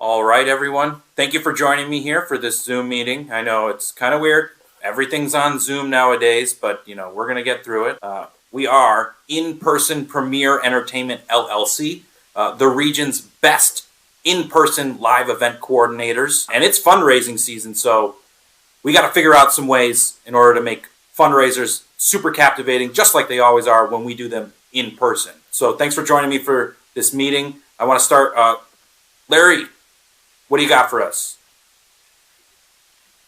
All right, everyone. Thank you for joining me here for this Zoom meeting. I know it's kind of weird. Everything's on Zoom nowadays, but we're going to get through it. We are In-Person Premier Entertainment LLC, the region's best in-person live event coordinators. And it's fundraising season, so we got to figure out some ways in order to make fundraisers super captivating, just like they always are when we do them in person. So thanks for joining me for this meeting. I want to start, Larry, what do you got for us?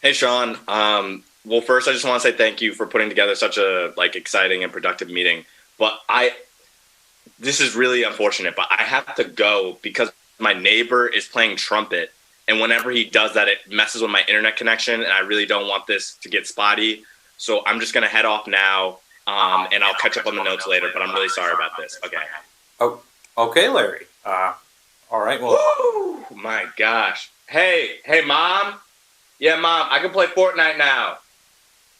Hey, Sean. Well, first, I just want to say thank you for putting together such a exciting and productive meeting. But this is really unfortunate, but I have to go because my neighbor is playing trumpet. And whenever he does that, it messes with my internet connection. And I really don't want this to get spotty. So I'm just going to head off now. And I'll catch up on the notes later. But I'm really sorry about this. Okay. Oh, okay, Larry. All right. Well, oh my gosh. Hey, Mom. Yeah, Mom, I can play Fortnite now.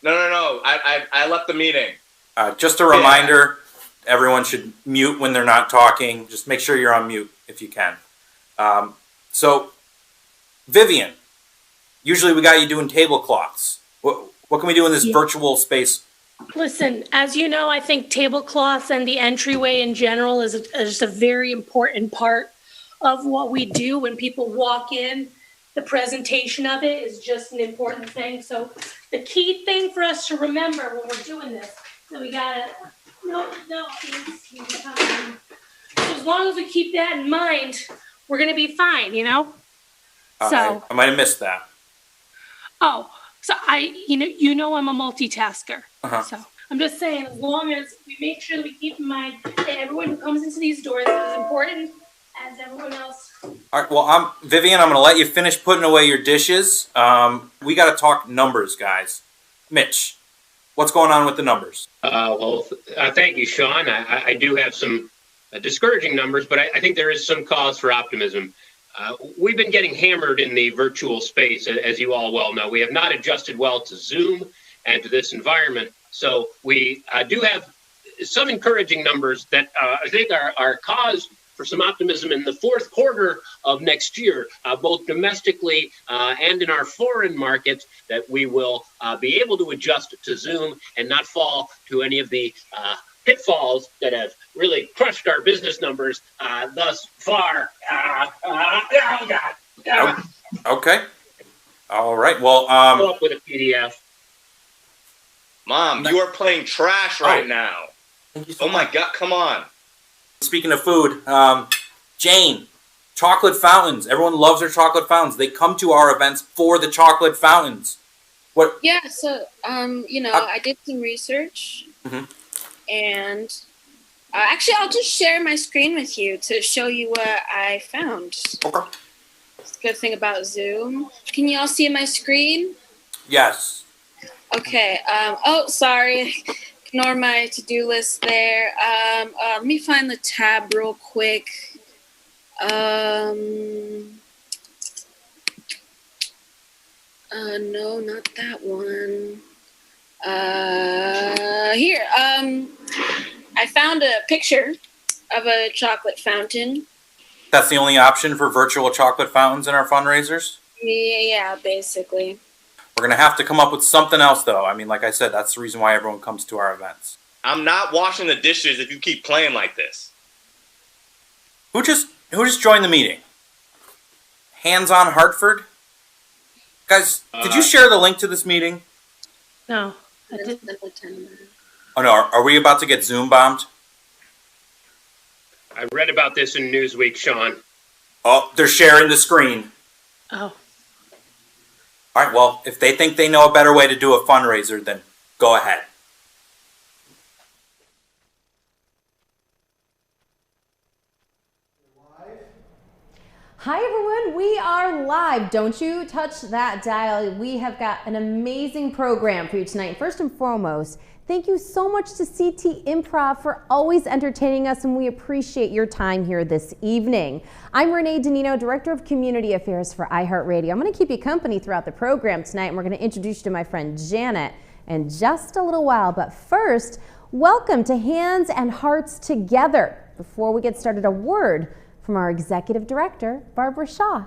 No. I left the meeting. Just a reminder, everyone should mute when they're not talking. Just make sure you're on mute if you can. So, Vivian, usually we got you doing tablecloths. What can we do in this virtual space? Listen, as you know, I think tablecloths and the entryway in general is just a very important part of what we do when people walk in. The presentation of it is just an important thing. So the key thing for us to remember when we're doing this, that we gotta, as long as we keep that in mind, we're gonna be fine, So I might have missed that. Oh, so I'm a multitasker. Uh-huh. So I'm just saying, as long as we make sure that we keep in mind that everyone who comes into these doors is as important as everyone else. All right, well, Vivian, I'm going to let you finish putting away your dishes. We got to talk numbers, guys. Mitch, what's going on with the numbers? Thank you, Sean. I do have some discouraging numbers, but I think there is some cause for optimism. We've been getting hammered in the virtual space, as you all well know. We have not adjusted well to Zoom and to this environment. So we do have some encouraging numbers that I think are cause for some optimism in the fourth quarter of next year, both domestically and in our foreign markets, that we will be able to adjust to Zoom and not fall to any of the pitfalls that have really crushed our business numbers thus far. Okay. All right. Well, go up with a PDF. Mom, you are playing trash right now. Oh my God! Come on. Speaking of food, Jane, chocolate fountains. Everyone loves their chocolate fountains. They come to our events for the chocolate fountains. What? Yeah. So, I did some research. Mm-hmm. And actually, I'll just share my screen with you to show you what I found. Okay. It's a good thing about Zoom. Can you all see my screen? Yes. Okay. Sorry. Ignore my to-do list there. Let me find the tab real quick. No, not that one. Here. I found a picture of a chocolate fountain. That's the only option for virtual chocolate fountains in our fundraisers? Yeah, basically. We're going to have to come up with something else, though. I mean, like I said, that's the reason why everyone comes to our events. I'm not washing the dishes if you keep playing like this. Who just joined the meeting? Hands on Hartford? Guys, did you share the link to this meeting? No, I didn't. Oh, no. Are we about to get Zoom bombed? I read about this in Newsweek, Sean. Oh, they're sharing the screen. Oh. All right, well, if they think they know a better way to do a fundraiser, then go ahead. Hi everyone, we are live. Don't you touch that dial. We have got an amazing program for you tonight. First and foremost, thank you so much to CT Improv for always entertaining us, and we appreciate your time here this evening. I'm Renee Danino, Director of Community Affairs for iHeartRadio. I'm going to keep you company throughout the program tonight, and we're going to introduce you to my friend Janet in just a little while. But first, welcome to Hands and Hearts Together. Before we get started, a word from our Executive Director, Barbara Shaw.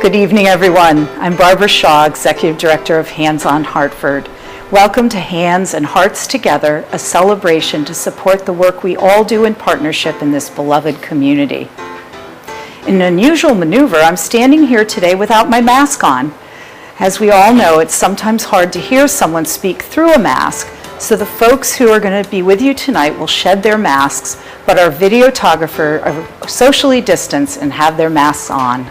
Good evening, everyone. I'm Barbara Shaw, Executive Director of Hands on Hartford. Welcome to Hands and Hearts Together, a celebration to support the work we all do in partnership in this beloved community. In an unusual maneuver, I'm standing here today without my mask on. As we all know, it's sometimes hard to hear someone speak through a mask, so the folks who are going to be with you tonight will shed their masks, but our videographer are socially distanced and have their masks on.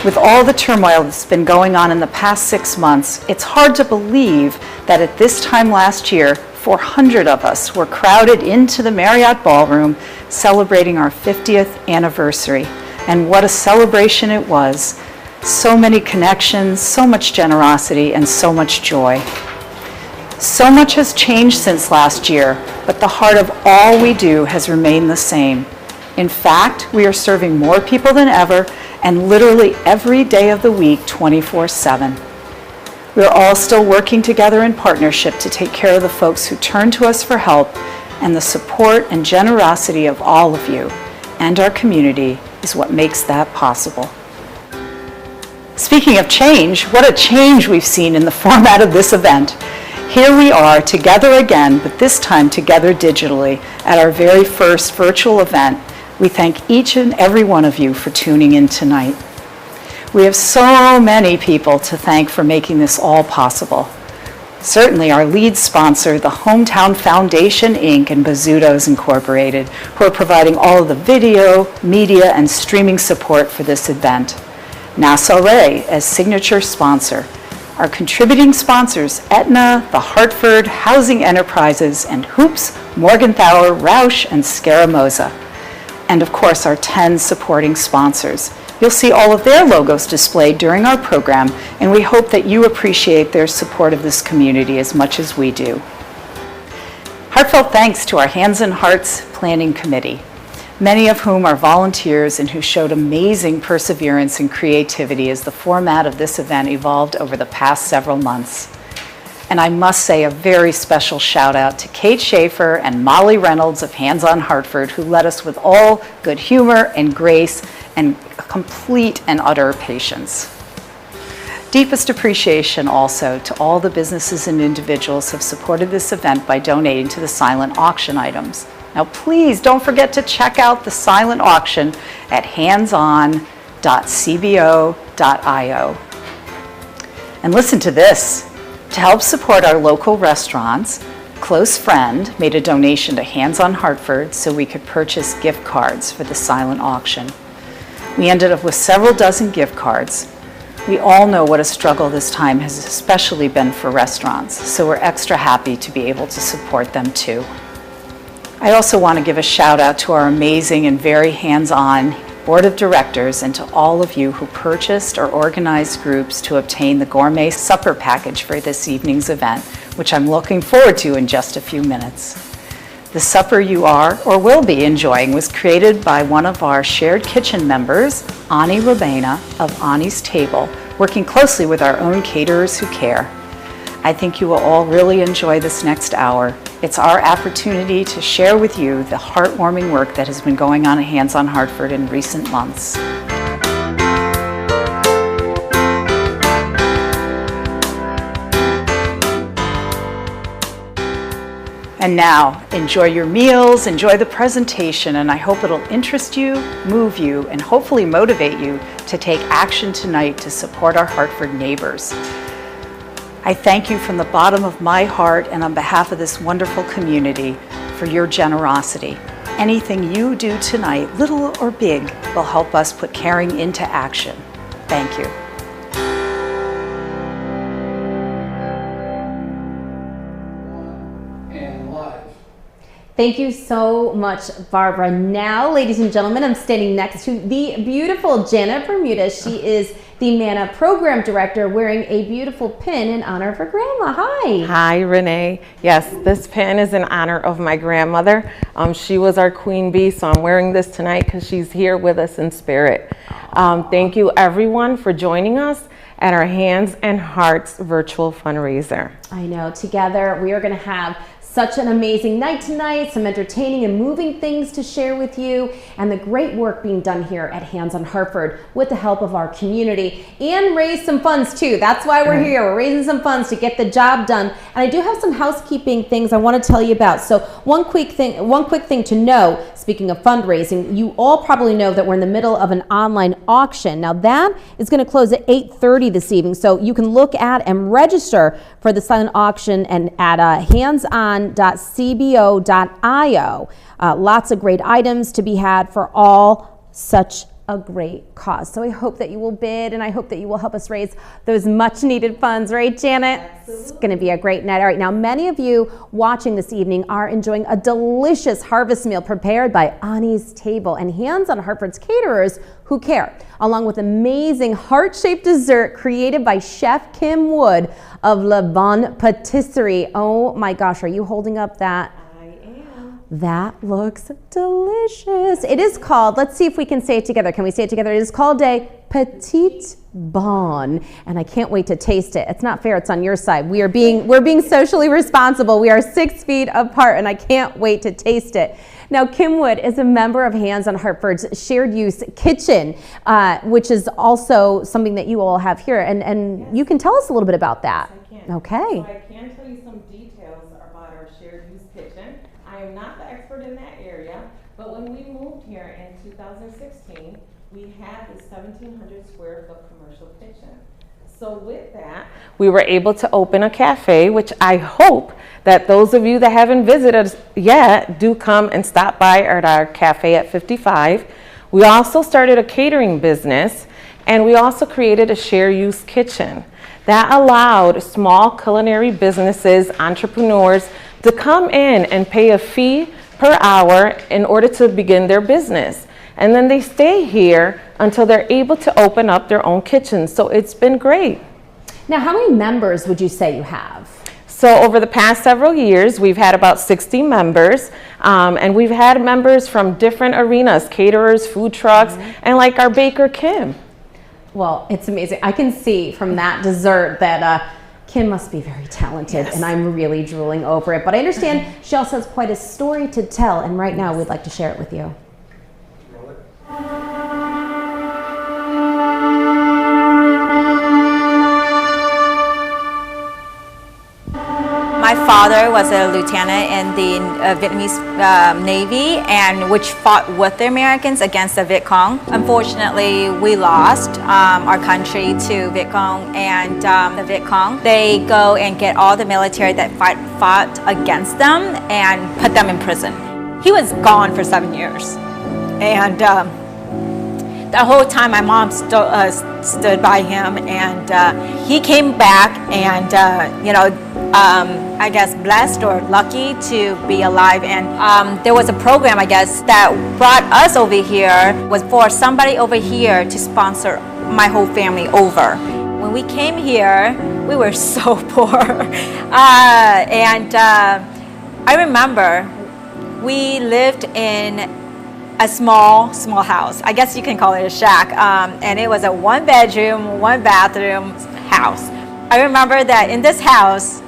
With all the turmoil that's been going on in the past 6 months, it's hard to believe that at this time last year, 400 of us were crowded into the Marriott Ballroom celebrating our 50th anniversary. And what a celebration it was. So many connections, so much generosity, and so much joy. So much has changed since last year, but the heart of all we do has remained the same. In fact, we are serving more people than ever, and literally every day of the week, 24/7. We are all still working together in partnership to take care of the folks who turn to us for help, and the support and generosity of all of you and our community is what makes that possible. Speaking of change, what a change we've seen in the format of this event. Here we are together again, but this time together digitally at our very first virtual event. We thank each and every one of you for tuning in tonight. We have so many people to thank for making this all possible. Certainly our lead sponsor, the Hometown Foundation, Inc. and Bazzuto's Incorporated, who are providing all of the video, media, and streaming support for this event. Nassau Ray as signature sponsor. Our contributing sponsors, Aetna, the Hartford, Housing Enterprises, and Hoops, Morgenthaler, Roush, and Scaramoza. And of course, our 10 supporting sponsors. You'll see all of their logos displayed during our program, and we hope that you appreciate their support of this community as much as we do. Heartfelt thanks to our Hands and Hearts Planning Committee, many of whom are volunteers and who showed amazing perseverance and creativity as the format of this event evolved over the past several months. And I must say a very special shout out to Kate Schaefer and Molly Reynolds of Hands on Hartford, who led us with all good humor and grace and complete and utter patience. Deepest appreciation also to all the businesses and individuals who have supported this event by donating to the silent auction items. Now please don't forget to check out the silent auction at handson.cbo.io. And listen to this. To help support our local restaurants, a close friend made a donation to Hands on Hartford so we could purchase gift cards for the silent auction. We ended up with several dozen gift cards. We all know what a struggle this time has especially been for restaurants, so we're extra happy to be able to support them too. I also want to give a shout out to our amazing and very hands-on Board of Directors and to all of you who purchased or organized groups to obtain the gourmet supper package for this evening's event, which I'm looking forward to in just a few minutes. The supper you are or will be enjoying was created by one of our shared kitchen members, Ani Rabena of Ani's Table, working closely with our own caterers who care. I think you will all really enjoy this next hour. It's our opportunity to share with you the heartwarming work that has been going on at Hands on Hartford in recent months. And now, enjoy your meals, enjoy the presentation, and I hope it'll interest you, move you, and hopefully motivate you to take action tonight to support our Hartford neighbors. I thank you from the bottom of my heart and on behalf of this wonderful community for your generosity. Anything you do tonight, little or big, will help us put caring into action. Thank you. Thank you so much, Barbara. Now, ladies and gentlemen, I'm standing next to the beautiful Janet Bermuda. She is the MANA Program Director, wearing a beautiful pin in honor of her grandma. Hi. Hi, Renee. Yes, this pin is in honor of my grandmother. She was our queen bee, so I'm wearing this tonight because she's here with us in spirit. Thank you, everyone, for joining us at our Hands and Hearts virtual fundraiser. I know. Together, we are going to have such an amazing night tonight, some entertaining and moving things to share with you, and the great work being done here at Hands on Hartford with the help of our community, and raise some funds too. That's why we're here. We're raising some funds to get the job done. And I do have some housekeeping things I want to tell you about. So one quick thing to know, speaking of fundraising, you all probably know that we're in the middle of an online auction. Now that is going to close at 8:30 this evening. So you can look at and register for the silent auction and at handson.cbo.io. Lots of great items to be had for all such a great cause. So I hope that you will bid, and I hope that you will help us raise those much needed funds, right, Janet? Absolutely. It's going to be a great night. All right, now many of you watching this evening are enjoying a delicious harvest meal prepared by Ani's Table and Hands on Hartford's caterers who care, along with amazing heart-shaped dessert created by Chef Kim Wood of Le Bon Patisserie. Oh my gosh, are you holding up that? That looks delicious. It is called, let's see if we can say it together. Can we say it together? It is called a Petite Bon, and I can't wait to taste it. It's not fair, it's on your side. We're being socially responsible. We are 6 feet apart, and I can't wait to taste it. Now, Kim Wood is a member of Hands on Hartford's Shared Use Kitchen, which is also something that you all have here, and yes, you can tell us a little bit about that. Yes, I can. Okay. So I can tell you some details about our Shared Use Kitchen. I am not the expert in that area, but when we moved here in 2016, we had this 1,700 square foot commercial kitchen. So with that, we were able to open a cafe, which I hope that those of you that haven't visited us yet do come and stop by at our cafe at 55. We also started a catering business, and we also created a share use kitchen that allowed small culinary businesses, entrepreneurs, to come in and pay a fee per hour in order to begin their business. And then they stay here until they're able to open up their own kitchen. So it's been great. Now, how many members would you say you have? So over the past several years, we've had about 60 members, and we've had members from different arenas, caterers, food trucks, and like our baker, Kim. Well, it's amazing. I can see from that dessert that Kim must be very talented, yes, and I'm really drooling over it. But I understand she also has quite a story to tell, and right now we'd like to share it with you. My father was a lieutenant in the Vietnamese Navy, and which fought with the Americans against the Viet Cong. Unfortunately, we lost our country to Viet Cong, and the Viet Cong, they go and get all the military that fought against them and put them in prison. He was gone for 7 years, and the whole time my mom stood by him, and he came back, and I guess blessed or lucky to be alive. And there was a program, I guess, that brought us over here, was for somebody over here to sponsor my whole family over. When we came here, we were so poor. I remember we lived in a small house. I guess you can call it a shack. And it was a 1-bedroom, 1-bathroom house. I remember that in this house,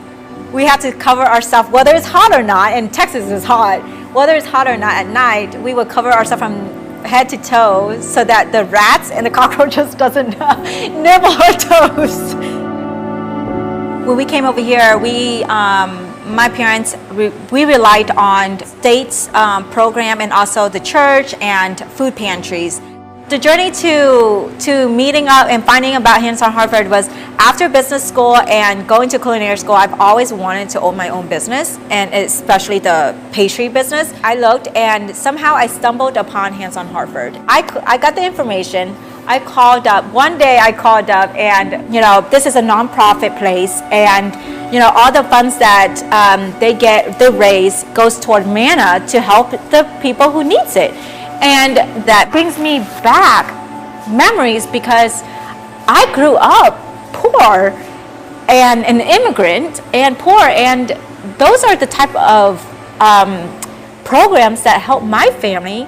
we had to cover ourselves, whether it's hot or not, and Texas is hot, whether it's hot or not at night, we would cover ourselves from head to toe so that the rats and the cockroaches doesn't nibble our toes. When we came over here, my parents, we relied on state's program and also the church and food pantries. The journey to meeting up and finding about Hands on Hartford was after business school and going to culinary school. I've always wanted to own my own business, and especially the pastry business. I looked, and somehow I stumbled upon Hands on Hartford. I got the information. I called up. One day I called up, and this is a nonprofit place, and all the funds that they raise goes toward manna to help the people who needs it. And that brings me back memories, because I grew up poor and an immigrant and poor, and those are the type of programs that help my family.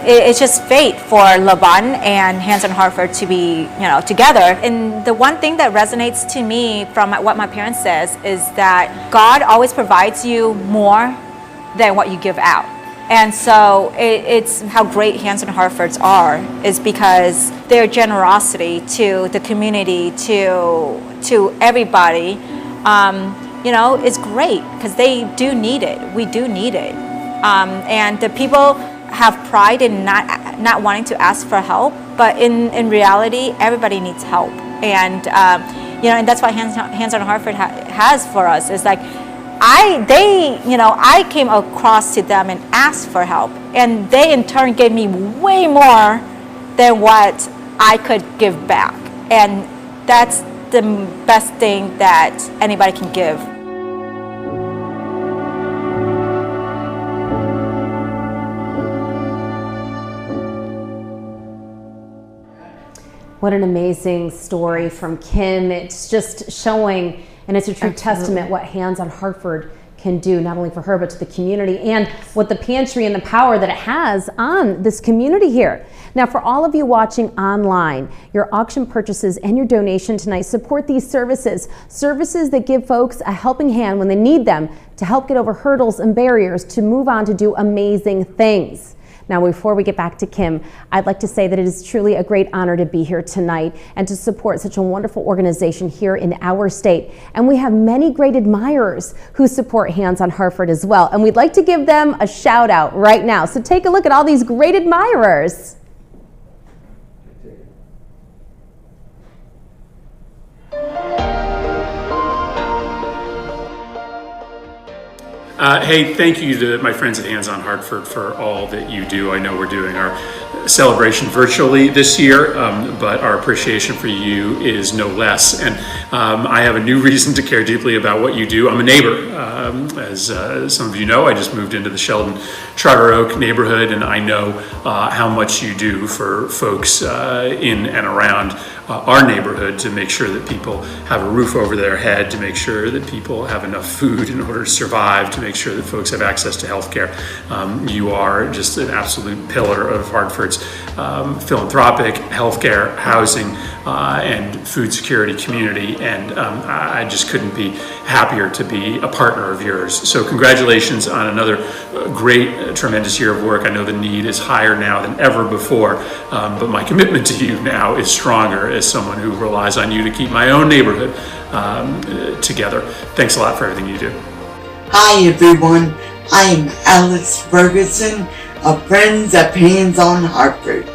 it's just fate for Laban and Hands on Hartford to be, together. And the one thing that resonates to me from what my parents says is that God always provides you more than what you give out. And so it's how great Hands on Hartford's are, is because their generosity to the community, to everybody, is great, because they do need it. We do need it. And the people have pride in not wanting to ask for help, but in reality, everybody needs help. And and that's what Hands on Hartford has for us. Is like, I came across to them and asked for help, and they in turn gave me way more than what I could give back. And that's the best thing that anybody can give. What an amazing story from Kim. It's just showing, and it's a true testament, what Hands on Hartford can do, not only for her, but to the community, and what the pantry and the power that it has on this community here. Now, for all of you watching online, your auction purchases and your donation tonight support these services that give folks a helping hand when they need them to help get over hurdles and barriers to move on to do amazing things. Now, before we get back to Kim, I'd like to say that it is truly a great honor to be here tonight and to support such a wonderful organization here in our state. And we have many great admirers who support Hands on Hartford as well. And we'd like to give them a shout out right now. So take a look at all these great admirers. Hey, thank you to my friends at Hands on Hartford for all that you do. I know we're doing our celebration virtually this year, but our appreciation for you is no less. And I have a new reason to care deeply about what you do. I'm a neighbor. As some of you know, I just moved into the Sheldon Charter Oak neighborhood, and I know how much you do for folks in and around our neighborhood to make sure that people have a roof over their head, to make sure that people have enough food in order to survive, to make sure that folks have access to health care. You are just an absolute pillar of Hartford's philanthropic, healthcare, housing, and food security community, and I just couldn't be happier to be a partner of yours. So congratulations on another great, tremendous year of work. I know the need is higher now than ever before, but my commitment to you now is stronger as someone who relies on you to keep my own neighborhood together. Thanks a lot for everything you do. Hi everyone, I am Alice Ferguson of Friends of Hands on Hartford.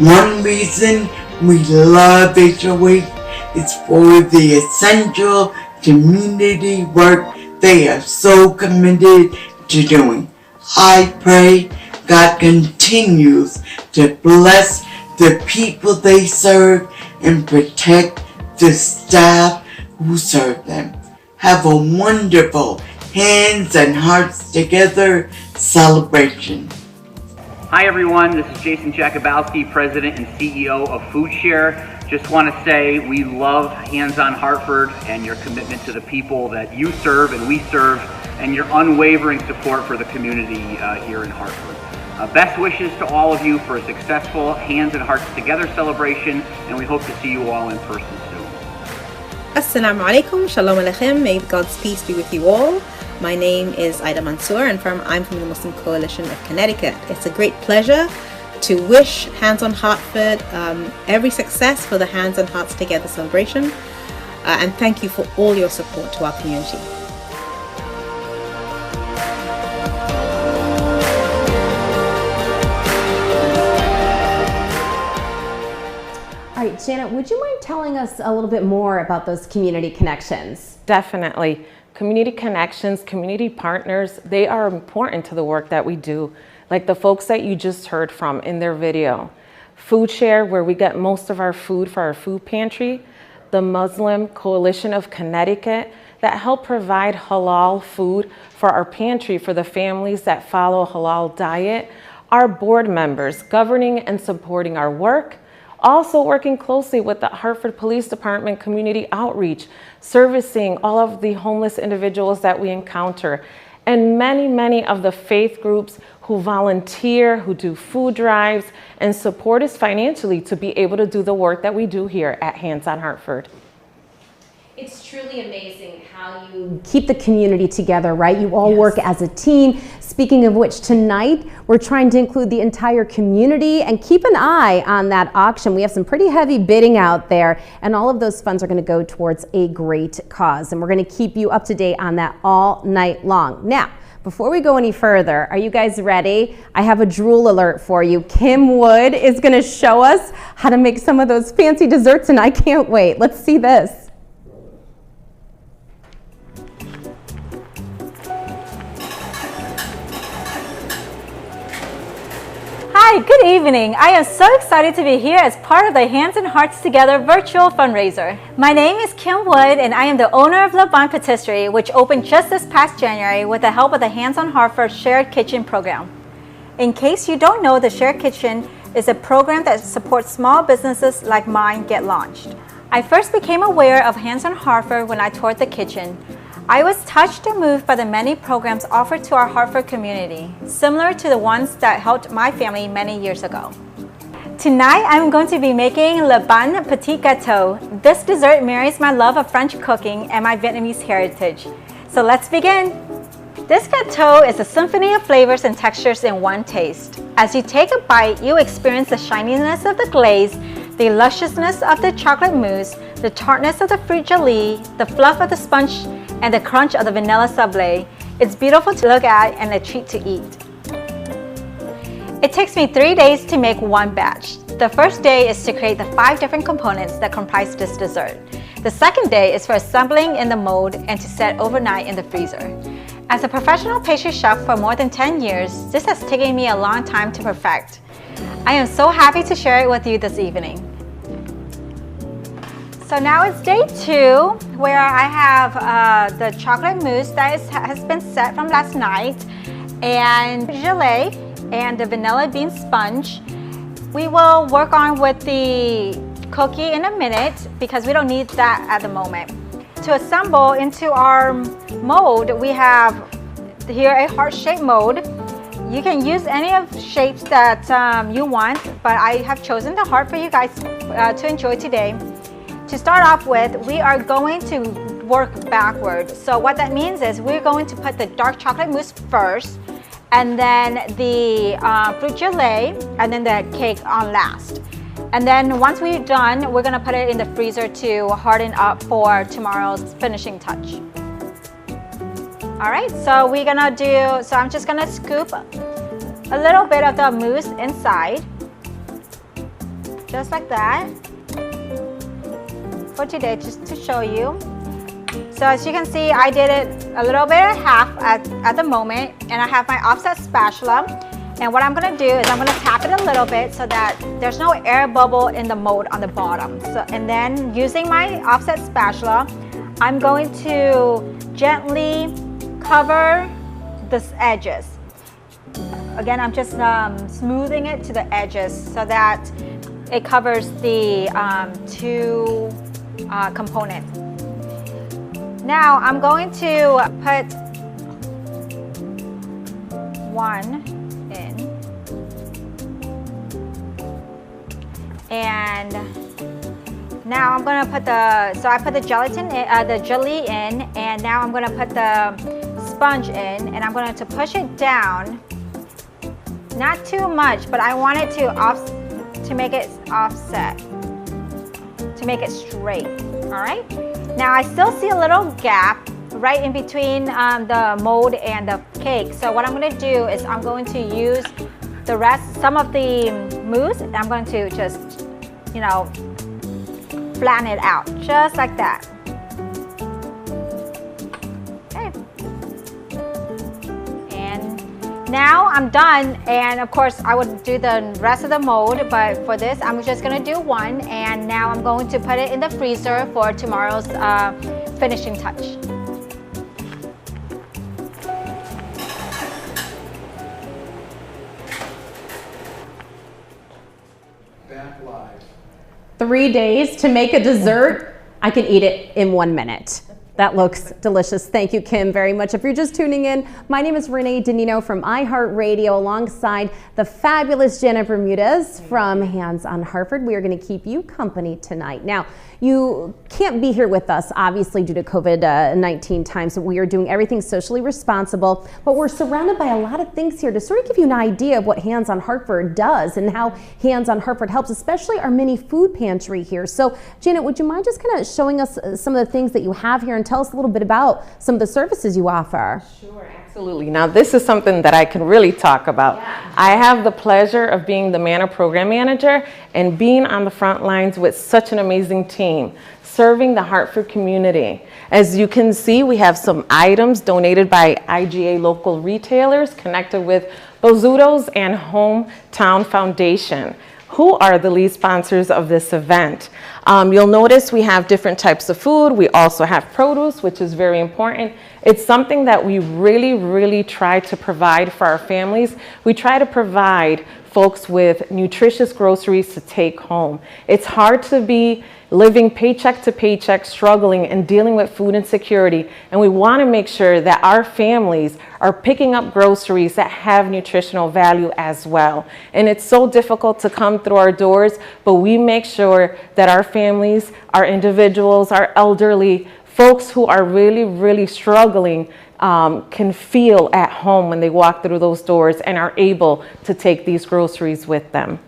One reason we love HOH is for the essential community work they are so committed to doing. I pray God continues to bless the people they serve and protect the staff who serve them. Have a wonderful Hands and Hearts Together celebration. Hi everyone, this is Jason Jakubowski, President and CEO of FoodShare. Just want to say we love Hands on Hartford and your commitment to the people that you serve and we serve, and your unwavering support for the community here in Hartford. Best wishes to all of you for a successful Hands and Hearts Together celebration, and we hope to see you all in person soon. Assalamu alaikum, shalom aleichem, may God's peace be with you all. My name is Ida Mansour, and I'm from the Muslim Coalition of Connecticut. It's a great pleasure to wish Hands on Hartford every success for the Hands and Hearts Together celebration, and thank you for all your support to our community. All right, Janet, would you mind telling us a little bit more about those community connections? Definitely. Community connections, community partners, they are important to the work that we do. Like the folks that you just heard from in their video. FoodShare, where we get most of our food for our food pantry. The Muslim Coalition of Connecticut, that help provide halal food for our pantry for the families that follow a halal diet. Our board members governing and supporting our work. Also working closely with the Hartford Police Department Community Outreach, servicing all of the homeless individuals that we encounter. and many of the faith groups who volunteer, who do food drives, and support us financially to be able to do the work that we do here at Hands on Hartford. It's truly amazing how you keep the community together, right? You all work as a team. Speaking of which, tonight we're trying to include the entire community, and keep an eye on that auction. We have some pretty heavy bidding out there, and all of those funds are going to go towards a great cause, and we're going to keep you up to date on that all night long. Now, before we go any further, are you guys ready? I have a drool alert for you. Kim Wood is going to show us how to make some of those fancy desserts, and I can't wait. Let's see this. Hi, good evening. I am so excited to be here as part of the Hands and Hearts Together virtual fundraiser. My name is Kim Wood, and I am the owner of Le Bon Pastry, which opened just this past January with the help of the Hands on Hartford Shared Kitchen program. In case you don't know, the Shared Kitchen is a program that supports small businesses like mine get launched. I first became aware of Hands on Hartford when I toured the kitchen. I was touched and moved by the many programs offered to our Hartford community, similar to the ones that helped my family many years ago. Tonight, I'm going to be making Le Bon Petit Gâteau. This dessert marries my love of French cooking and my Vietnamese heritage. So let's begin. This gâteau is a symphony of flavors and textures in one taste. As you take a bite, you experience the shininess of the glaze, the lusciousness of the chocolate mousse, the tartness of the fruit gelée, the fluff of the sponge, and the crunch of the vanilla sablé. It's beautiful to look at and a treat to eat. It takes me 3 days to make one batch. The first day is to create the 5 different components that comprise this dessert. The second day is for assembling in the mold and to set overnight in the freezer. As a professional pastry chef for more than 10 years, this has taken me a long time to perfect. I am so happy to share it with you this evening. So now it's day 2, where I have the chocolate mousse that has been set from last night, and gelée, and the vanilla bean sponge. We will work on with the cookie in a minute because we don't need that at the moment. To assemble into our mold, we have here a heart-shaped mold. You can use any of the shapes that you want, but I have chosen the heart for you guys to enjoy today. To start off with, we are going to work backwards. So what that means is we're going to put the dark chocolate mousse first, and then the fruit gelée, and then the cake on last. And then once we're done, we're gonna put it in the freezer to harden up for tomorrow's finishing touch. All right, so I'm just gonna scoop a little bit of the mousse inside, just like that. For today, just to show you. So as you can see, I did it a little bit at half at the moment, and I have my offset spatula. And what I'm gonna do is I'm gonna tap it a little bit so that there's no air bubble in the mold on the bottom. So, and then using my offset spatula, I'm going to gently cover the edges. Again, I'm just smoothing it to the edges so that it covers the 2 components. Now I'm going to put 1 in, and now I'm going to put I put the gelatin in, the jelly in, and now I'm going to put the sponge in, and I'm going to push it down, not too much, but I want it to make it offset, to make it straight. All right, now I still see a little gap right in between the mold and the cake. So what I'm going to do is I'm going to use some of the mousse, and I'm going to just, flatten it out, just like that. Okay. And now I'm done, and of course I would do the rest of the mold, but for this I'm just going to do 1, and now I'm going to put it in the freezer for tomorrow's finishing touch. Back live. 3 days to make a dessert. I can eat it in 1 minute. That looks delicious. Thank you, Kim, very much. If you're just tuning in, my name is Renee Danino from iHeartRadio alongside the fabulous Jenna Bermudez from Hands on Hartford. We are going to keep you company tonight. Now, you can't be here with us, obviously, due to COVID-19 times. So we are doing everything socially responsible, but we're surrounded by a lot of things here to sort of give you an idea of what Hands on Hartford does and how Hands on Hartford helps, especially our mini food pantry here. So, Janet, would you mind just kind of showing us some of the things that you have here and tell us a little bit about some of the services you offer? Sure, absolutely. Now, this is something that I can really talk about. Yeah. I have the pleasure of being the Manna Program Manager and being on the front lines with such an amazing team, serving the Hartford community. As you can see, we have some items donated by IGA local retailers connected with Bozzuto's and Hometown Foundation, who are the lead sponsors of this event. You'll notice we have different types of food. We also have produce, which is very important. It's something that we really try to provide for our families. We try to provide folks with nutritious groceries to take home. It's hard to be living paycheck to paycheck, struggling and dealing with food insecurity. And we want to make sure that our families are picking up groceries that have nutritional value as well. And it's so difficult to come through our doors, but we make sure that our families, our individuals, our elderly, folks who are really struggling can feel at home when they walk through those doors and are able to take these groceries with them.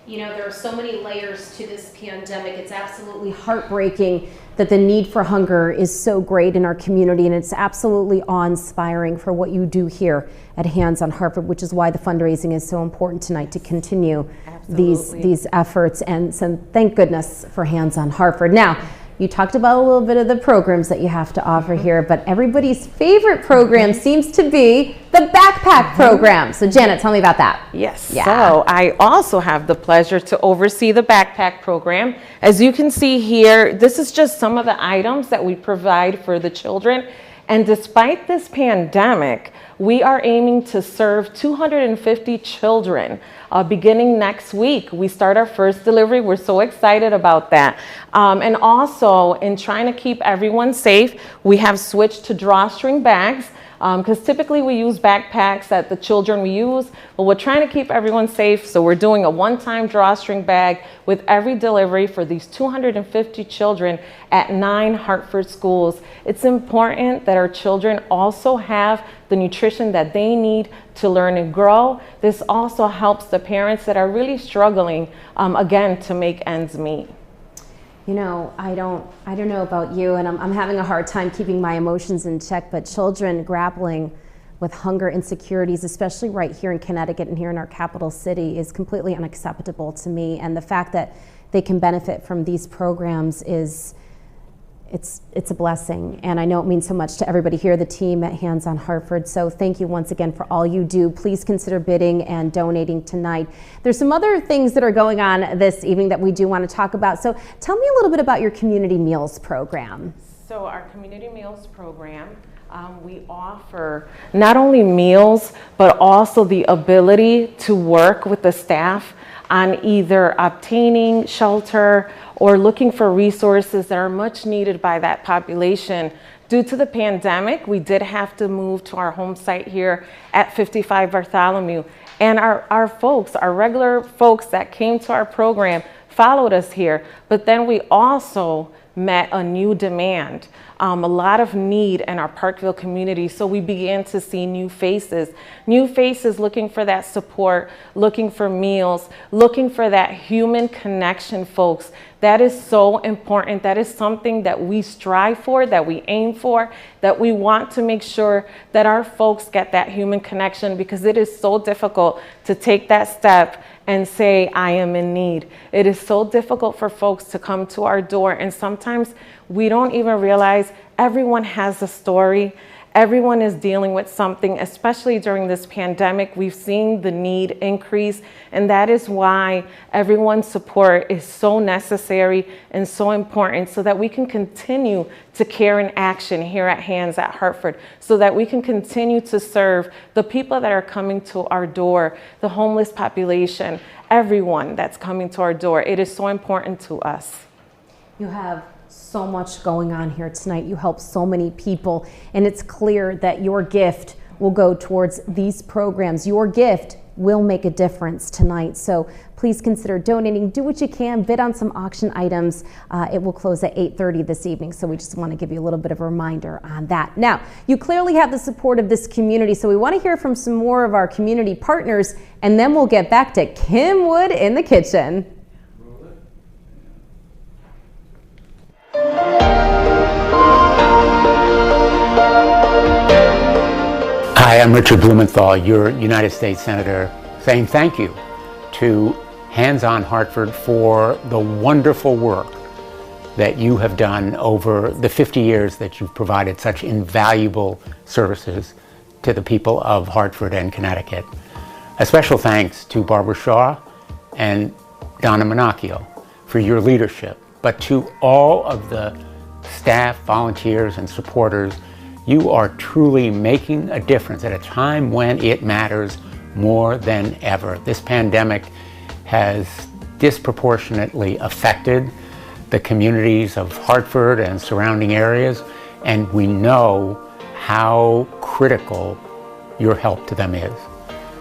You know, there are so many layers to this pandemic. It's absolutely heartbreaking that the need for hunger is so great in our community, and it's absolutely awe-inspiring for what you do here at Hands on Hartford, which is why the fundraising is so important tonight to continue these efforts. And so thank goodness for Hands on Hartford. Now, you talked about a little bit of the programs that you have to offer here, but everybody's favorite program seems to be the backpack program. So Janet, tell me about that. Yes, so I also have the pleasure to oversee the backpack program. As you can see here, this is just some of the items that we provide for the children. And despite this pandemic, we are aiming to serve 250 children beginning next week. We start our first delivery. We're so excited about that. And also, in trying to keep everyone safe, we have switched to drawstring bags. Because typically we use backpacks that the children we use, but we're trying to keep everyone safe, so we're doing a one-time drawstring bag with every delivery for these 250 children at 9 Hartford schools. It's important that our children also have the nutrition that they need to learn and grow. This also helps the parents that are really struggling, again, to make ends meet. You know, I don't know about you, and I'm having a hard time keeping my emotions in check, but children grappling with hunger insecurities, especially right here in Connecticut and here in our capital city, is completely unacceptable to me. And the fact that they can benefit from these programs is, it's a blessing. And I know it means so much to everybody here, the team at Hands on Hartford. So thank you once again for all you do. Please consider bidding and donating tonight. There's some other things that are going on this evening that we do want to talk about. So tell me a little bit about your community meals program. So our community meals program, we offer not only meals, but also the ability to work with the staff on either obtaining shelter or looking for resources that are much needed by that population. Due to the pandemic, we did have to move to our home site here at 55 Bartholomew. And our folks, our regular folks that came to our program followed us here. But then we also met a new demand, a lot of need in our Parkville community. So we began to see new faces looking for that support, looking for meals, looking for that human connection, folks. That is so important. That is something that we strive for, that we aim for, that we want to make sure that our folks get that human connection, because it is so difficult to take that step and say, I am in need. It is so difficult for folks to come to our door, and sometimes we don't even realize everyone has a story. Everyone is dealing with something, especially during this pandemic. We've seen the need increase, and that is why everyone's support is so necessary and so important, so that we can continue to care in action here at Hands at Hartford, so that we can continue to serve the people that are coming to our door, the homeless population, everyone that's coming to our door. It is so important to us. You have so much going on here tonight. You help so many people, and it's clear that your gift will go towards these programs. Your gift will make a difference tonight. So please consider donating. Do what you can. Bid on some auction items. It will close at 8:30 this evening. So we just want to give you a little bit of a reminder on that. Now, you clearly have the support of this community. So we want to hear from some more of our community partners, and then we'll get back to Kim Wood in the kitchen. Hi, I'm Richard Blumenthal, your United States Senator, saying thank you to Hands on Hartford for the wonderful work that you have done over the 50 years that you've provided such invaluable services to the people of Hartford and Connecticut. A special thanks to Barbara Shaw and Donna Monacchio for your leadership, but to all of the staff, volunteers, and supporters. You are truly making a difference at a time when it matters more than ever. This pandemic has disproportionately affected the communities of Hartford and surrounding areas, and we know how critical your help to them is.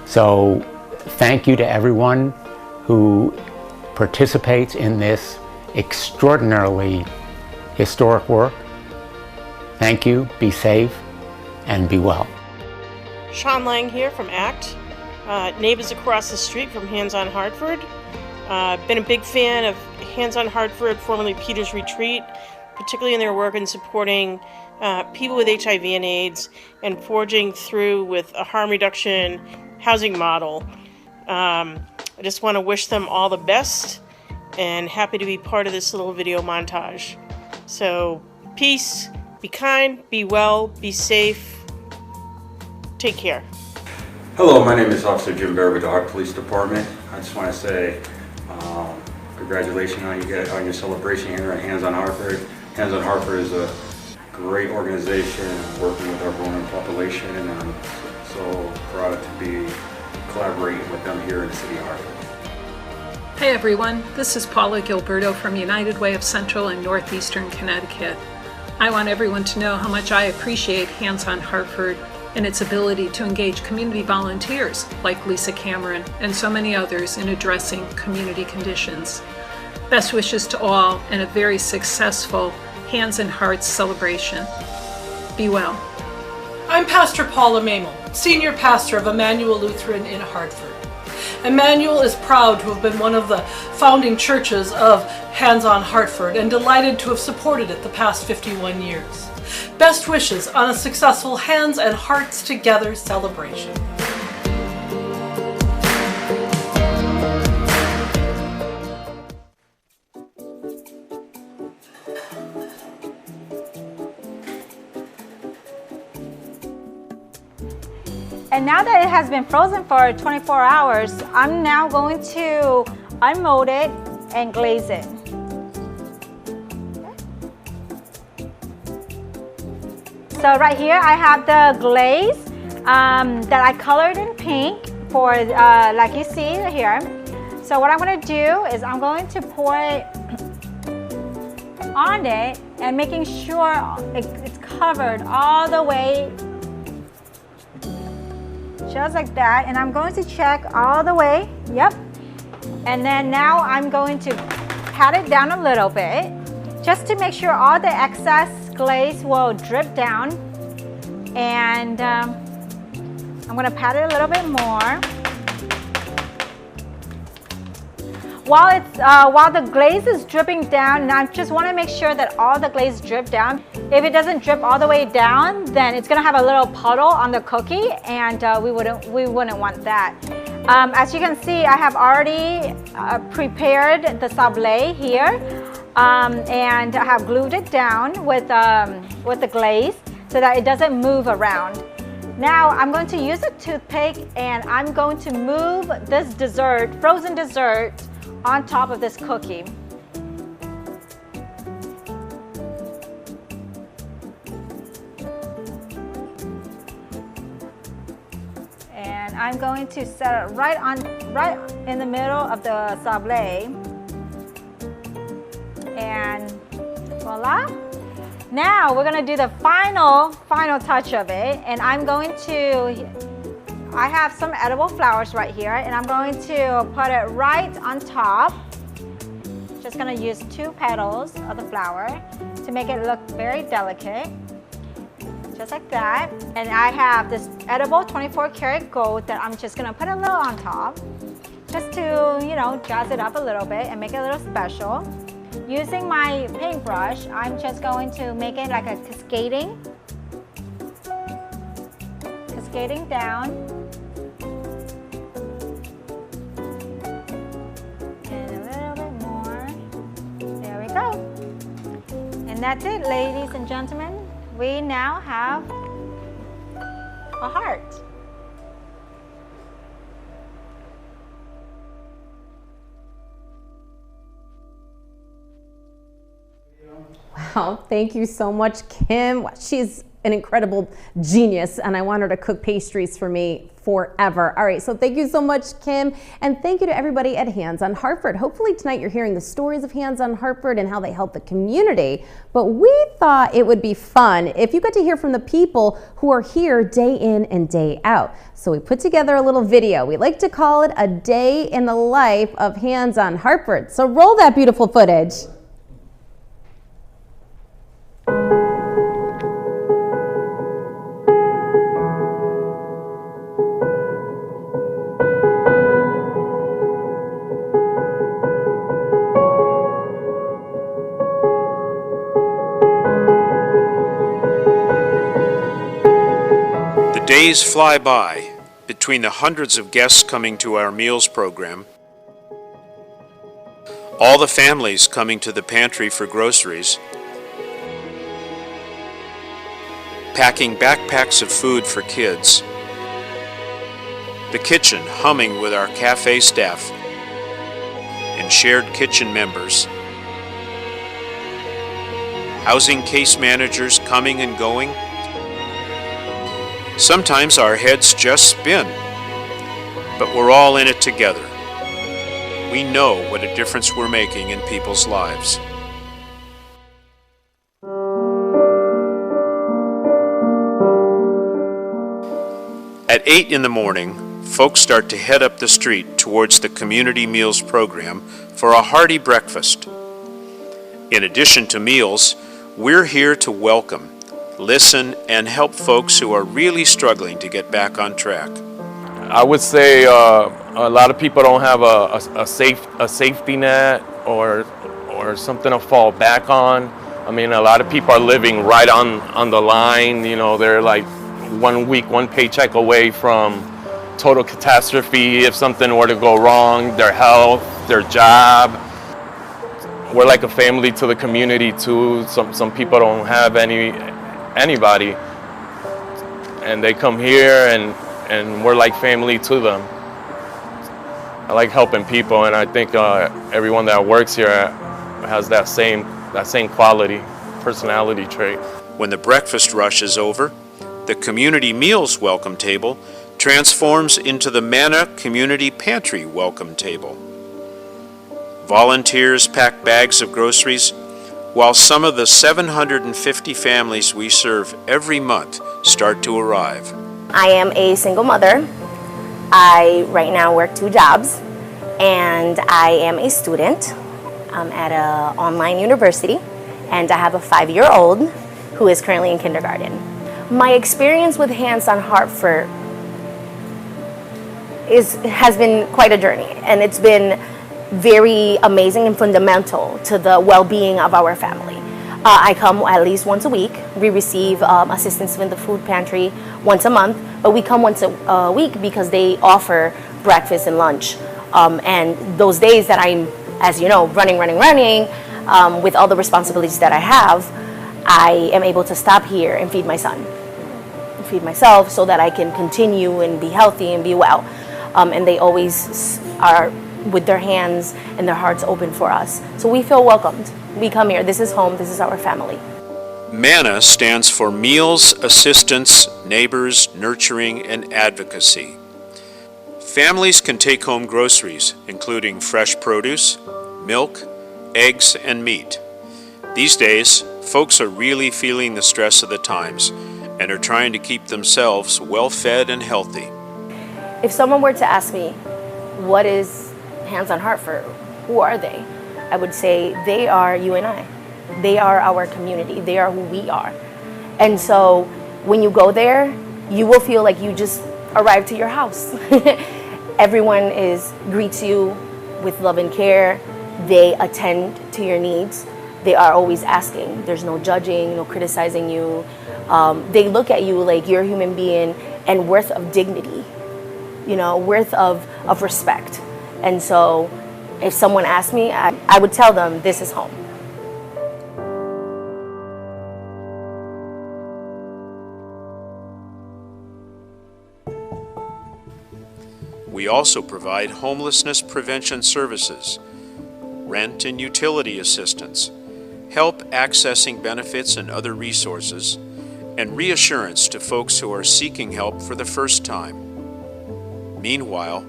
So thank you to everyone who participates in this extraordinarily historic work. Thank you, be safe, and be well. Sean Lang here from ACT, neighbors across the street from Hands on Hartford. Been a big fan of Hands on Hartford, formerly Peter's Retreat, particularly in their work in supporting people with HIV and AIDS and forging through with a harm reduction housing model. I just want to wish them all the best and happy to be part of this little video montage. So, peace. Be kind, be well, be safe. Take care. Hello, my name is Officer Jim Bear with the Hartford Police Department. I just want to say congratulations on your celebration here at Hands on Hartford. Hands on Hartford is a great organization working with our vulnerable population, and I'm so proud to be collaborating with them here in the city of Hartford. Hey everyone, this is Paula Gilberto from United Way of Central and Northeastern Connecticut. I want everyone to know how much I appreciate Hands on Hartford and its ability to engage community volunteers like Lisa Cameron and so many others in addressing community conditions. Best wishes to all and a very successful Hands and Hearts celebration. Be well. I'm Pastor Paula Mamel, Senior Pastor of Emmanuel Lutheran in Hartford. Emmanuel is proud to have been one of the founding churches of Hands on Hartford and delighted to have supported it the past 51 years. Best wishes on a successful Hands and Hearts Together celebration. And now that it has been frozen for 24 hours, I'm now going to unmold it and glaze it. So right here I have the glaze that I colored in pink for like you see here. So what I'm going to do is I'm going to pour it on it and making sure it's covered all the way, just like that. And I'm going to check all the way, yep. And then now I'm going to pat it down a little bit just to make sure all the excess glaze will drip down. And I'm going to pat it a little bit more. While the glaze is dripping down, and I just want to make sure that all the glaze drip down. If it doesn't drip all the way down, then it's going to have a little puddle on the cookie, and we wouldn't want that. As you can see, I have already prepared the sablé here, and I have glued it down with the glaze so that it doesn't move around. Now I'm going to use a toothpick, and I'm going to move this dessert, frozen dessert, on top of this cookie. And I'm going to set it right in the middle of the sablé. And voila. voila. Now we're gonna do the final touch of it, and I have some edible flowers right here, and I'm going to put it right on top. Just gonna use 2 petals of the flower to make it look very delicate. Just like that. And I have this edible 24 karat gold that I'm just gonna put a little on top, just to, you know, jazz it up a little bit and make it a little special. Using my paintbrush, I'm just going to make it like a cascading down. And a little bit more. There we go. And that's it, ladies and gentlemen. We now have a heart. Wow, thank you so much, Kim. She's an incredible genius, and I want her to cook pastries for me forever. All right, so thank you so much, Kim, and thank you to everybody at Hands on Hartford. Hopefully tonight you're hearing the stories of Hands on Hartford and how they help the community, but we thought it would be fun if you got to hear from the people who are here day in and day out. So we put together a little video. We like to call it a day in the life of Hands on Hartford. So roll that beautiful footage. Days fly by between the hundreds of guests coming to our meals program, all the families coming to the pantry for groceries, packing backpacks of food for kids, the kitchen humming with our cafe staff and shared kitchen members, housing case managers coming and going. Sometimes our heads just spin, but we're all in it together. We know what a difference we're making in people's lives. At 8 in the morning, folks start to head up the street towards the Community Meals program for a hearty breakfast. In addition to meals, we're here to welcome, listen, and help folks who are really struggling to get back on track. I would say a lot of people don't have a safety net or something to fall back on. I mean, a lot of people are living right on the line. You know, they're like 1 week, 1 paycheck away from total catastrophe if something were to go wrong, their health, their job. We're like a family to the community too. Some people don't have anybody, and they come here and we're like family to them. I like helping people, and I think everyone that works here has that same quality, personality trait. When the breakfast rush is over, the Community Meals welcome table transforms into the Manna Community Pantry welcome table. Volunteers pack bags of groceries, while some of the 750 families we serve every month start to arrive. I am a single mother. I right now work 2 jobs, and I am a student at an online university, and I have a 5-year-old who is currently in kindergarten. My experience with Hands on Hartford has been quite a journey, and it's been very amazing and fundamental to the well-being of our family. I come at least once a week. We receive assistance with the food pantry once a month, but we come once a week because they offer breakfast and lunch. And those days that I'm, as you know, running, with all the responsibilities that I have, I am able to stop here and feed my son, feed myself, so that I can continue and be healthy and be well. And they always are with their hands and their hearts open for us. So we feel welcomed. We come here. This is home. This is our family. MANNA stands for Meals, Assistance, Neighbors, Nurturing, and Advocacy. Families can take home groceries, including fresh produce, milk, eggs, and meat. These days, folks are really feeling the stress of the times and are trying to keep themselves well-fed and healthy. If someone were to ask me, what is Hands on Hartford? Who are they? I would say they are you and I. They are our community. They are who we are. And so when you go there, you will feel like you just arrived to your house. Everyone greets you with love and care. They attend to your needs. They are always asking. There's no judging, no criticizing you. They look at you like you're a human being and worth of dignity, worth of respect. And so if someone asked me, I would tell them this is home. We also provide homelessness prevention services, rent and utility assistance, help accessing benefits and other resources, and reassurance to folks who are seeking help for the first time. Meanwhile,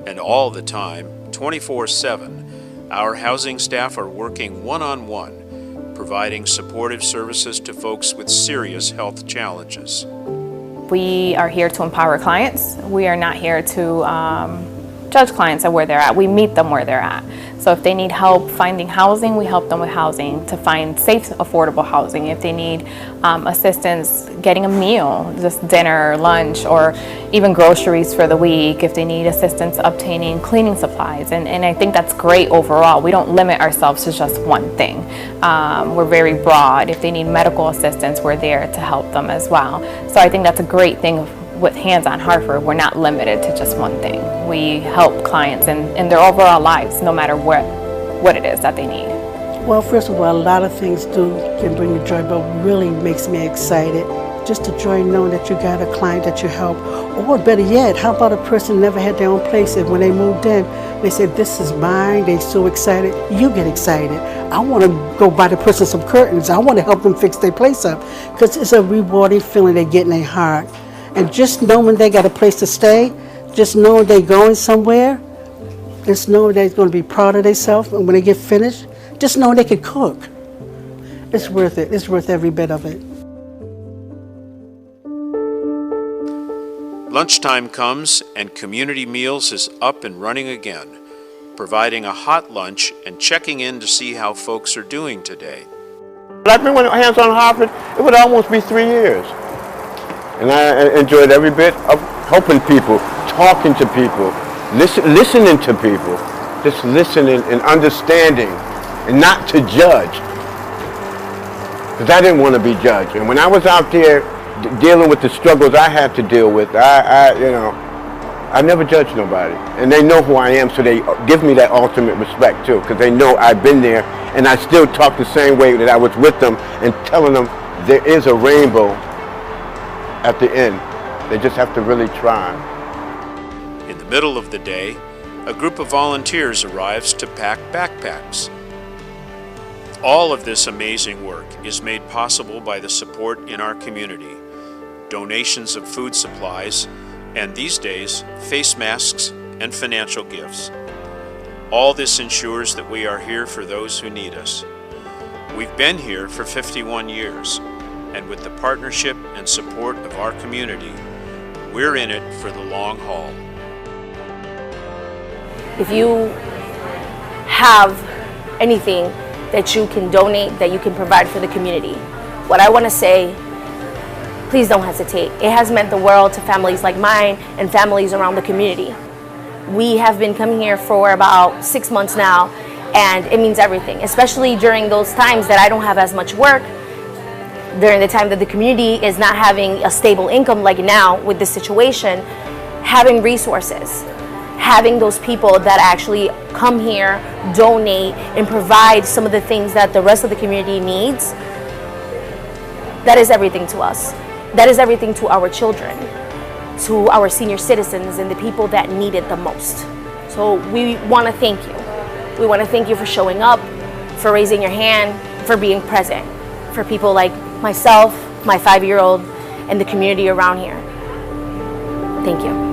and all the time, 24/7, our housing staff are working one-on-one, providing supportive services to folks with serious health challenges. We are here to empower clients. We are not here to judge clients at where they're at. We meet them where they're at. So if they need help finding housing, we help them with housing, to find safe, affordable housing. If they need assistance getting a meal, just dinner, lunch, or even groceries for the week, if they need assistance obtaining cleaning supplies. And I think that's great overall. We don't limit ourselves to just one thing. We're very broad. If they need medical assistance, we're there to help them as well. So I think that's a great thing with Hands on Hartford. We're not limited to just one thing. We help clients in their overall lives, no matter what it is that they need. Well, first of all, a lot of things can bring you joy, but really makes me excited. Just the joy knowing that you got a client that you help. Or better yet, how about a person never had their own place, and when they moved in, they said, this is mine, they're so excited. You get excited. I want to go buy the person some curtains. I want to help them fix their place up, because it's a rewarding feeling they get in their heart. And just knowing they got a place to stay, just knowing they're going somewhere, just knowing they're going to be proud of themselves, and when they get finished, just knowing they can cook. It's worth it. It's worth every bit of it. Lunchtime comes and Community Meals is up and running again, providing a hot lunch and checking in to see how folks are doing today. I've been with Hands on Hartford, it would almost be 3 years. And I enjoyed every bit of helping people, talking to people, listening to people, just listening and understanding and not to judge. Because I didn't want to be judged. And when I was out there dealing with the struggles I had to deal with, I never judged nobody. And they know who I am, so they give me that ultimate respect too, because they know I've been there and I still talk the same way that I was with them and telling them there is a rainbow at the end. They just have to really try. In the middle of the day, a group of volunteers arrives to pack backpacks. All of this amazing work is made possible by the support in our community, donations of food supplies, and these days, face masks and financial gifts. All this ensures that we are here for those who need us. We've been here for 51 years, and with the partnership and support of our community, we're in it for the long haul. If you have anything that you can donate, that you can provide for the community, what I want to say, please don't hesitate. It has meant the world to families like mine and families around the community. We have been coming here for about 6 months now, and it means everything, especially during those times that I don't have as much work, during the time that the community is not having a stable income like now with this situation. Having resources, having those people that actually come here, donate, and provide some of the things that the rest of the community needs, that is everything to us. That is everything to our children, to our senior citizens, and the people that need it the most. So we want to thank you. We want to thank you for showing up, for raising your hand, for being present, for people like myself, my 5-year-old, and the community around here. Thank you.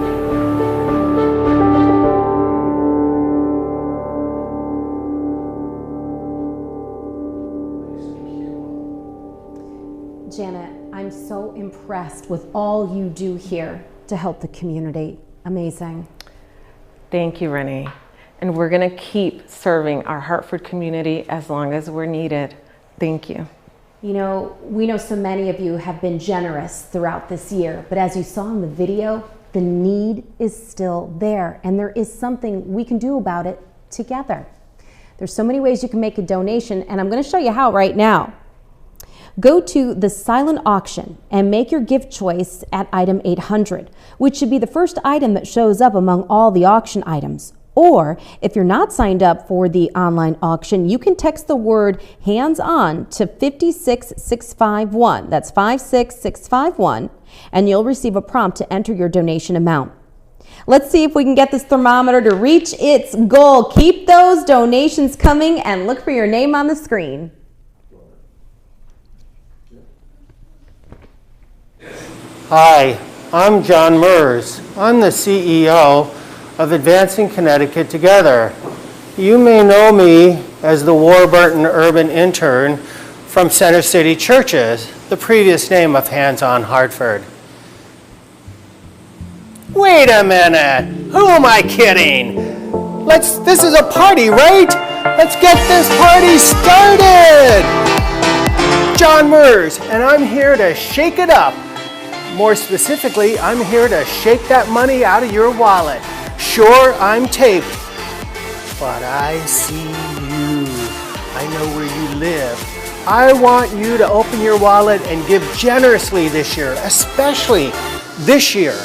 blessed with all you do here to help the community. Amazing. Thank you, Renee. And we're going to keep serving our Hartford community as long as we're needed. Thank you. You know, we know so many of you have been generous throughout this year, but as you saw in the video, the need is still there, and there is something we can do about it together. There's so many ways you can make a donation, and I'm going to show you how right now. Go to the silent auction and make your gift choice at item 800, which should be the first item that shows up among all the auction items. Or if you're not signed up for the online auction, you can text the word hands-on to 56651. That's 56651, and you'll receive a prompt to enter your donation amount. Let's see if we can get this thermometer to reach its goal. Keep those donations coming and look for your name on the screen. Hi, I'm John Mers. I'm the CEO of Advancing Connecticut Together. You may know me as the Warburton Urban Intern from Center City Churches, the previous name of Hands on Hartford. Wait a minute, who am I kidding? This is a party, right? Let's get this party started! John Mers, and I'm here to shake it up. More specifically, I'm here to shake that money out of your wallet. Sure, I'm taped, but I see you. I know where you live. I want you to open your wallet and give generously this year, especially this year.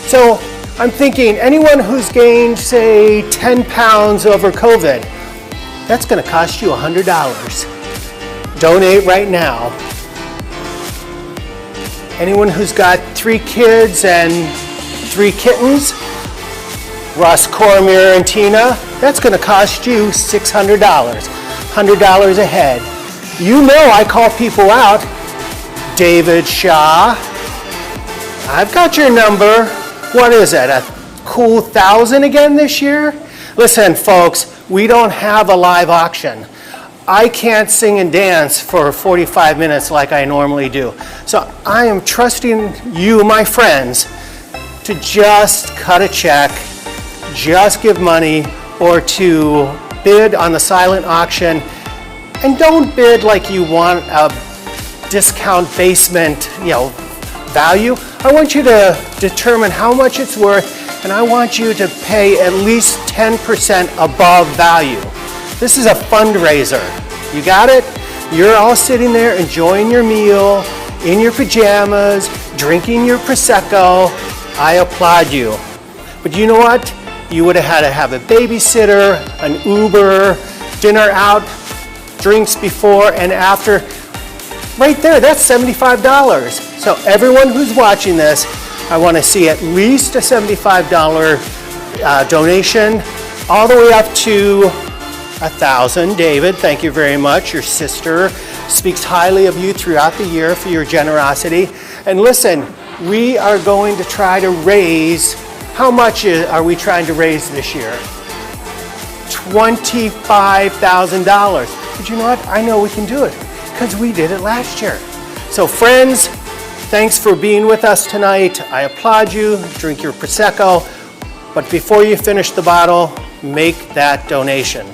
So I'm thinking anyone who's gained, say, 10 pounds over COVID, that's going to cost you $100. Donate right now. Anyone who's got 3 kids and 3 kittens, Russ, Cormier, and Tina, that's going to cost you $600, $100 a head. You know I call people out. David Shaw, I've got your number. What is it, a cool 1,000 again this year? Listen, folks, we don't have a live auction. I can't sing and dance for 45 minutes like I normally do. So I am trusting you, my friends, to just cut a check, just give money, or to bid on the silent auction. And don't bid like you want a discount basement, value. I want you to determine how much it's worth, and I want you to pay at least 10% above value. This is a fundraiser. You got it? You're all sitting there enjoying your meal, in your pajamas, drinking your Prosecco. I applaud you. But you know what? You would have had to have a babysitter, an Uber, dinner out, drinks before and after. Right there, that's $75. So everyone who's watching this, I want to see at least a $75 donation, all the way up to 1,000. David, thank you very much. Your sister speaks highly of you throughout the year for your generosity. And listen, we are going to try to raise, how much are we trying to raise this year? $25,000. But you know what? I know we can do it because we did it last year. So friends, thanks for being with us tonight. I applaud you. Drink your Prosecco. But before you finish the bottle, make that donation.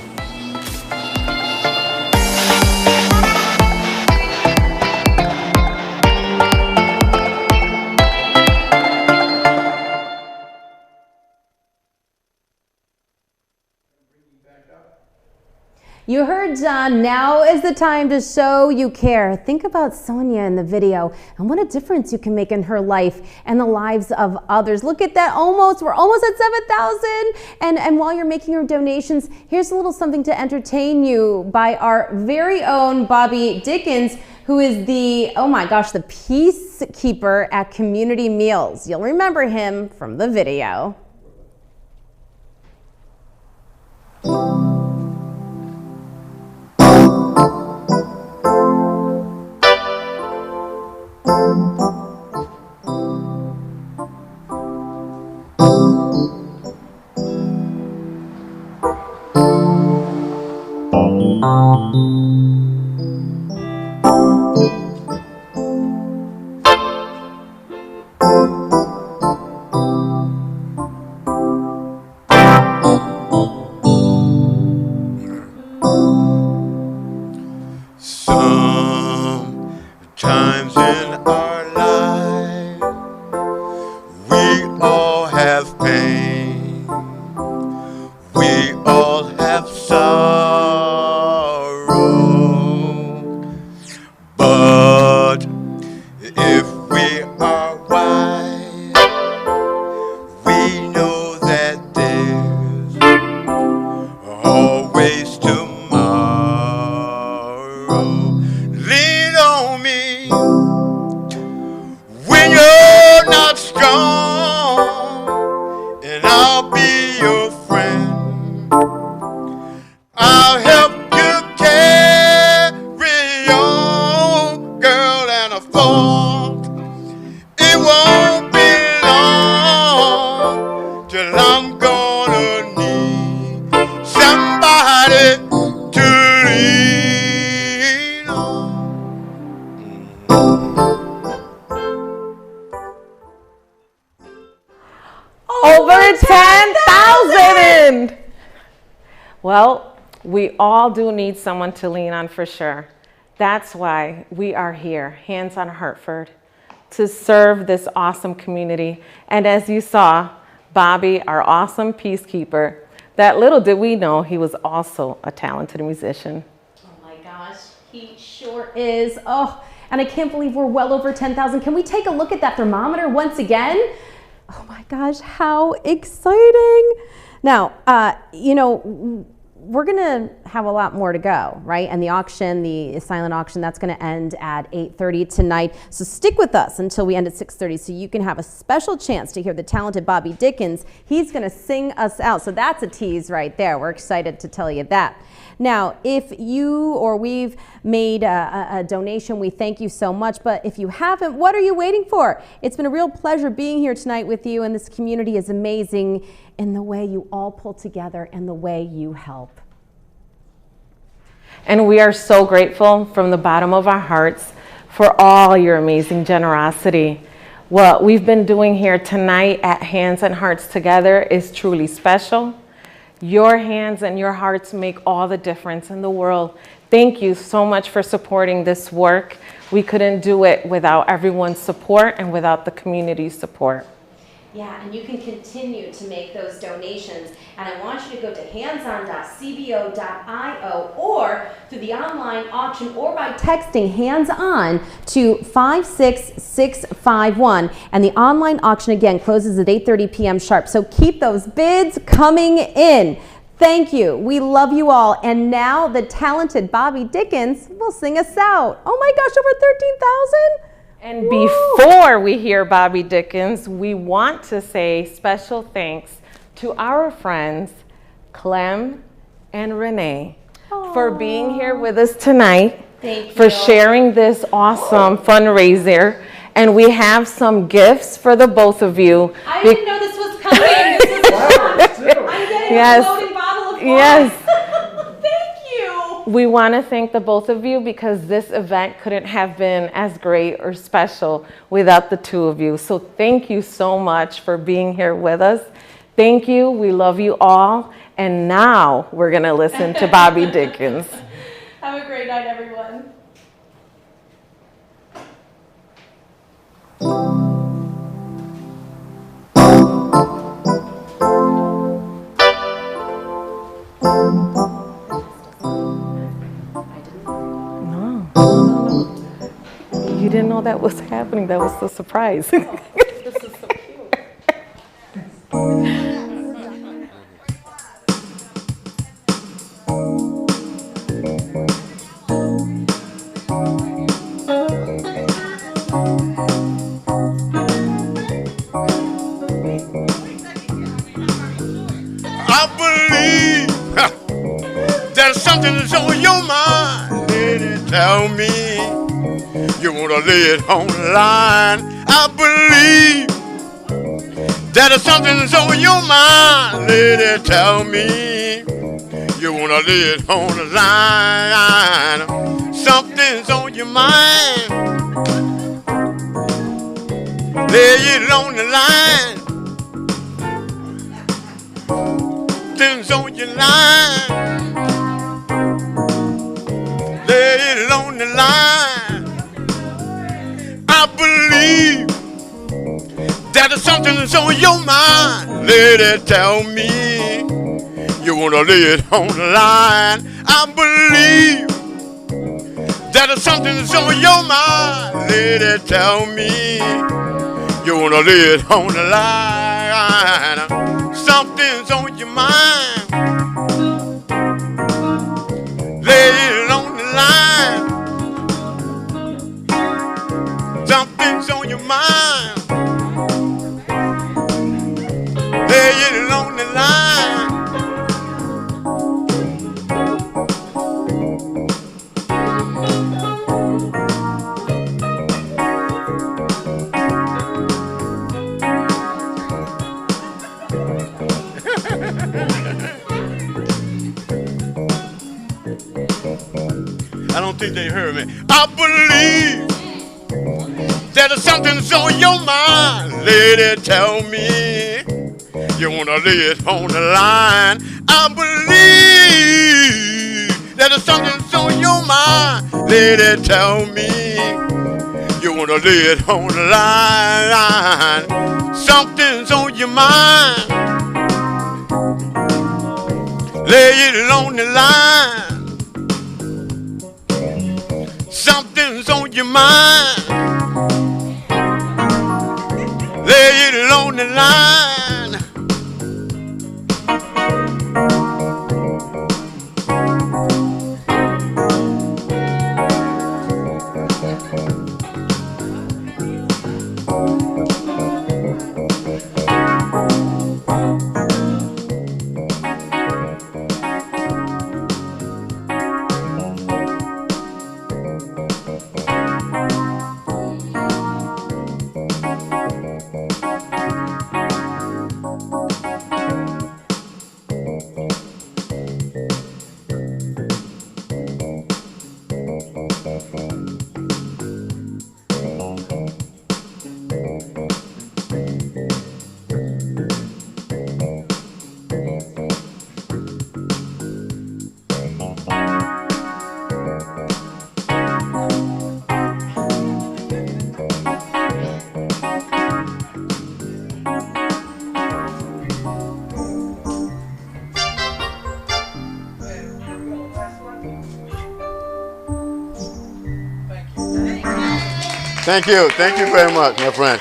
You heard John. Now is the time to show you care. Think about Sonia in the video and what a difference you can make in her life and the lives of others. Look at that, we're almost at 7,000. And while you're making your donations, here's a little something to entertain you by our very own Bobby Dickens, who is the peacekeeper at Community Meals. You'll remember him from the video. have pain, we all have sorrow, but if we are wise, we know that there's always tomorrow. Lean on me when you're not strong, and I'll be your friend. I'll help you carry on, girl, and a fault. It won't be long till I'm gonna need somebody to lean on. Over 10,000! Well, we all do need someone to lean on for sure. That's why we are here, Hands on Hartford, to serve this awesome community. And as you saw, Bobby, our awesome peacekeeper, that little did we know he was also a talented musician. Oh my gosh, he sure is. Oh, and I can't believe we're well over 10,000. Can we take a look at that thermometer once again? Oh my gosh, how exciting. Now, you know, we're gonna have a lot more to go, right? And the auction, the silent auction, that's gonna end at 8:30 tonight. So stick with us until we end at 6:30 so you can have a special chance to hear the talented Bobby Dickens. He's gonna sing us out. So that's a tease right there. We're excited to tell you that. Now, if you or we've made a donation, we thank you so much. But if you haven't, what are you waiting for? It's been a real pleasure being here tonight with you, and this community is amazing in the way you all pull together and the way you help. And we are so grateful from the bottom of our hearts for all your amazing generosity. What we've been doing here tonight at Hands and Hearts Together is truly special. Your hands and your hearts make all the difference in the world. Thank you so much for supporting this work. We couldn't do it without everyone's support and without the community's support. Yeah, and you can continue to make those donations. And I want you to go to handson.cbo.io or through the online auction or by texting hands-on to 56651. And the online auction, again, closes at 8:30 p.m. sharp. So keep those bids coming in. Thank you. We love you all. And now the talented Bobby Dickens will sing us out. Oh my gosh, over 13,000? And before we hear Bobby Dickens, we want to say special thanks to our friends, Clem and Renee, for being here with us tonight, for sharing this awesome fundraiser. And we have some gifts for the both of you. I didn't know this was coming. This is fun. I'm getting a floating bottle of wine. Yes. Thank you. We want to thank the both of you because this event couldn't have been as great or special without the two of you. So thank you so much for being here with us. Thank you. We love you all. And now we're going to listen to Bobby Dickens. Have a great night, everyone. You didn't know that was happening. That was the surprise. This is so cute. I believe there's something that's on your mind. Lady, tell me you wanna lay it on the line. I believe there's something that's on your mind. Lady, tell me you wanna lay it on the line. Something's on your mind. Lay it on the line. Things on your line. Lay it on the line. I believe that is something that's on your mind. Lady, tell me you wanna lay it on the line. I believe that is something that's on your mind. Lady, tell me you wanna lay it on the line. Something's on your mind. Lay it on the line. Something's on your mind. Lay it on the line. I don't think they heard me. I believe that there's something that's on your mind. Lady, tell me you wanna lay it on the line. I believe that there's something that's on your mind. Lady, tell me you wanna lay it on the line. Something's on your mind. Lay it on the line. Something's on your mind. Lay it on the line. Thank you. Thank you very much, my friend.